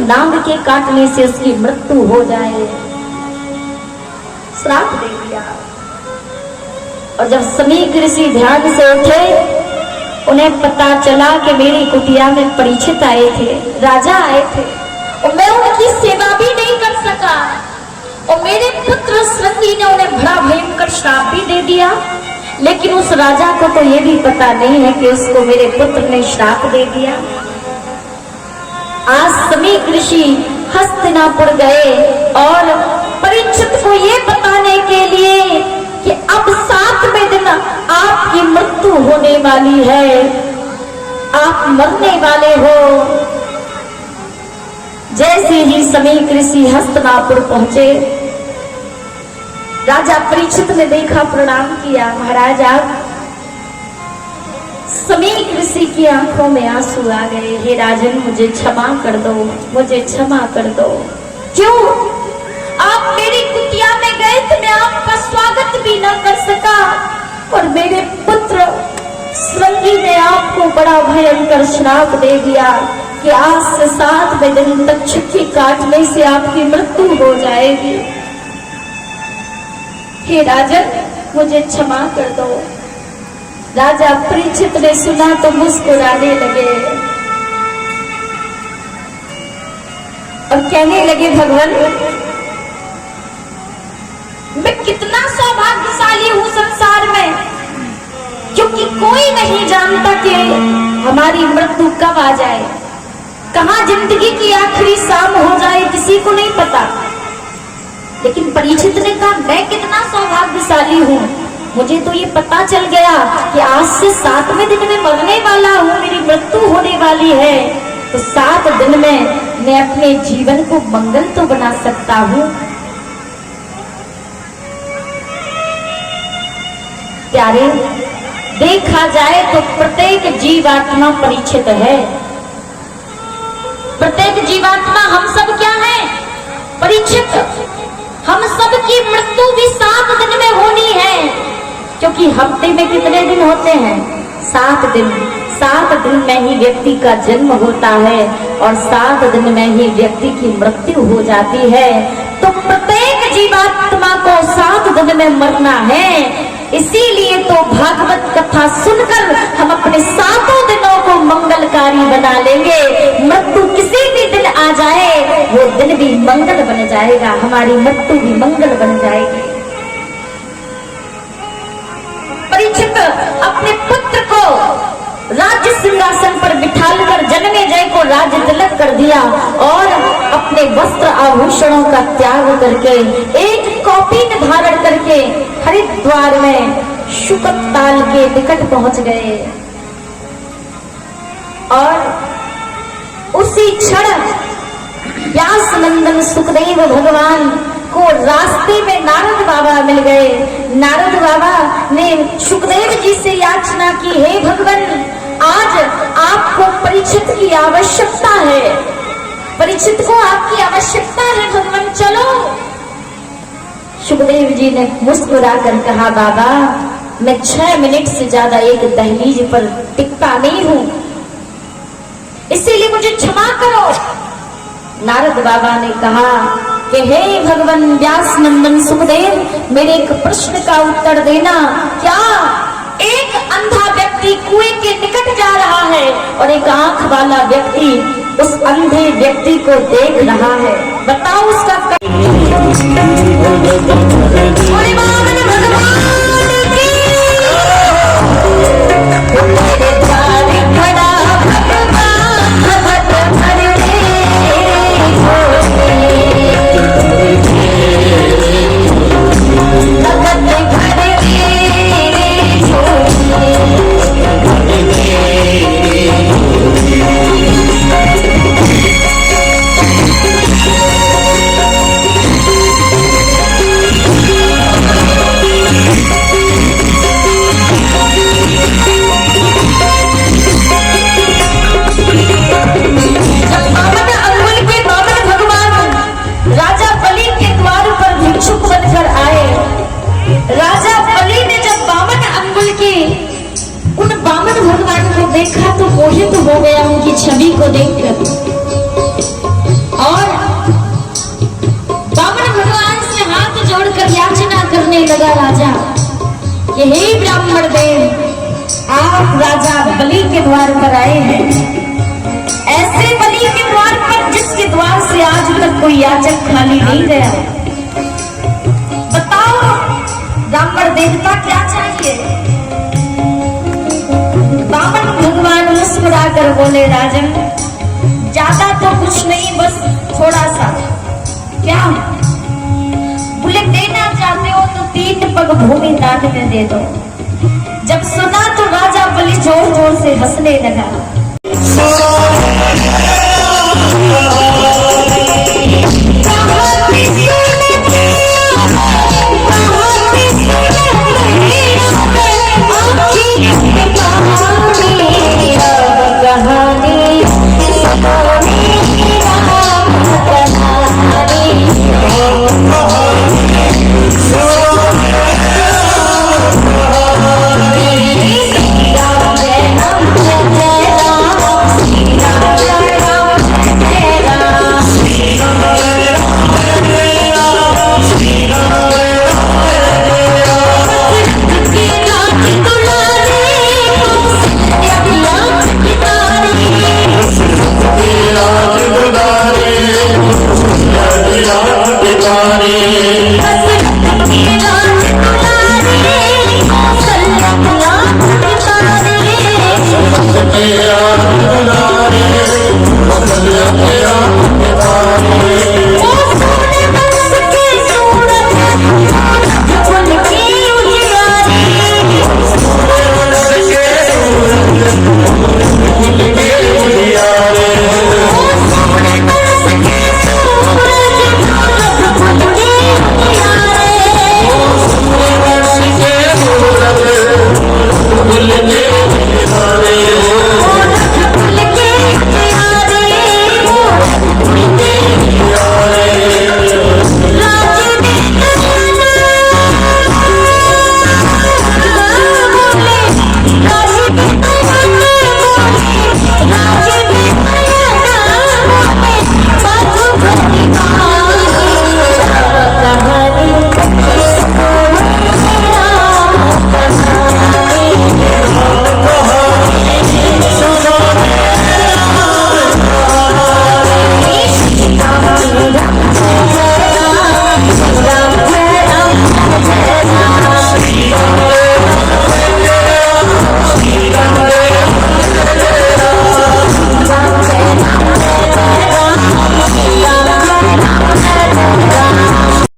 नाग के काटने से उसकी मृत्यु हो जाए, श्राप दे दिया। और जब समीक ऋषि ध्यान से उठे, उन्हें पता चला कि मेरी कुटिया में परीक्षित आए थे, राजा आए थे, और मैं उनकी सेवा भी नहीं कर सका, और मेरे पुत्र श्रृंगी ने उन्हें बड़ा भयंकर श्राप भी दे दिया। लेकिन उस राजा को तो ये भी पता नहीं है कि उसको मेरे पुत्र ने श्राप दे दिया। आज समीक ऋषि हस्तिनापुर गए और परीक्षित को ये बताने के लिए कि अब 7वें दिन आपकी मृत्यु होने वाली है, आप मरने वाले हो। जैसे ही समीक ऋषि हस्तिनापुर पहुंचे, राजा परीक्षित ने देखा, प्रणाम किया, महाराज आप। समीक ऋषि की आंखों में आंसू आ गए, हे राजन मुझे क्षमा कर दो, मुझे क्षमा कर दो। क्यों? आप मेरी कुटिया में गए थे, मैं आपका स्वागत भी न कर सका, और मेरे पुत्र श्रृंगी ने आपको बड़ा भयंकर श्राप दे दिया कि आज से 7वें दिन तक छिक्की काटने से आपकी मृत्यु हो जाएगी। हे राजन मुझे क्षमा कर दो। राजा परीक्षित ने सुना तो मुस्कुराने लगे और कहने लगे, भगवान मैं कितना सौभाग्यशाली हूं संसार में, क्योंकि कोई नहीं जानता कि हमारी मृत्यु कब आ जाए, कहां जिंदगी की आखिरी शाम हो जाए, किसी को नहीं पता। लेकिन परीक्षित ने कहा, मैं कितना सौभाग्यशाली हूं, मुझे तो ये पता चल गया कि आज से 7वें दिन में मरने वाला हूं, मेरी मृत्यु होने वाली है, तो 7 दिन में मैं अपने जीवन को मंगल तो बना सकता हूं। प्यारे, देखा जाए तो प्रत्येक जीवात्मा परीक्षित है। प्रत्येक जीवात्मा, हम सब क्या हैं? परीक्षित। हम सब की मृत्यु भी 7 दिन में होनी है, क्योंकि हफ्ते में कितने दिन होते हैं? 7 दिन। 7 दिन में ही व्यक्ति का जन्म होता है और 7 दिन में ही व्यक्ति की मृत्यु हो जाती है। तो प्रत्येक जीवात्मा को 7 दिन में मरना है। इसीलिए तो भागवत कथा सुनकर हम अपने 7 दिनों को मंगलकारी बना लेंगे। मृत्यु किसी भी दिन आ जाए, वो दिन भी मंगल बन जाएगा, हमारी मृत्यु भी मंगल बन जाएगी। परीक्षित अपने पुत्र को राज्य सिंहासन पर बिठाकर जन्मेजय को राज्य तिलक कर दिया और अपने वस्त्र आभूषणों का त्याग करके एक कौपीन धारण करके हरिद्वार में शुकत ताल के निकट पहुंच गए। और उसी क्षण व्यास नंदन सुखदेव भगवान को रास्ते में नारद बाबा मिल गए। नारद बाबा ने सुखदेव जी से याचना की, हे भगवान, आज आपको परीक्षित की आवश्यकता है, परीक्षित को आपकी आवश्यकता है भगवान, चलो। सुखदेव जी ने मुस्कुराकर कहा, बाबा मैं 6 मिनट से ज्यादा एक दहलीज पर टिकता नहीं हूं, इसीलिए मुझे क्षमा करो। नारद बाबा ने कहा कि हे भगवान व्यास नंदन सुखदेव, मेरे एक प्रश्न का उत्तर देना। क्या? एक अंधा व्यक्ति कुएं के निकट जा रहा है और एक आंख वाला व्यक्ति उस अंधे व्यक्ति को देख रहा है, बताओ उसका लगा राजा कि हे ब्राह्मण देव, आप राजा बलि के द्वार पर आए हैं। ऐसे बलि के द्वार पर जिसके द्वार से आज तक कोई याचक खाली नहीं गया। बताओ ब्राह्मण देवता क्या चाहिए? बामन भगवान मुस्कुरा कर बोले, राजन ज्यादा तो कुछ नहीं, बस थोड़ा सा। क्या? बोले देना चाहते हो तो 3 पग भूमि दान में दे दो। जब सुना तो राजा बलि जोर जोर से हंसने लगा।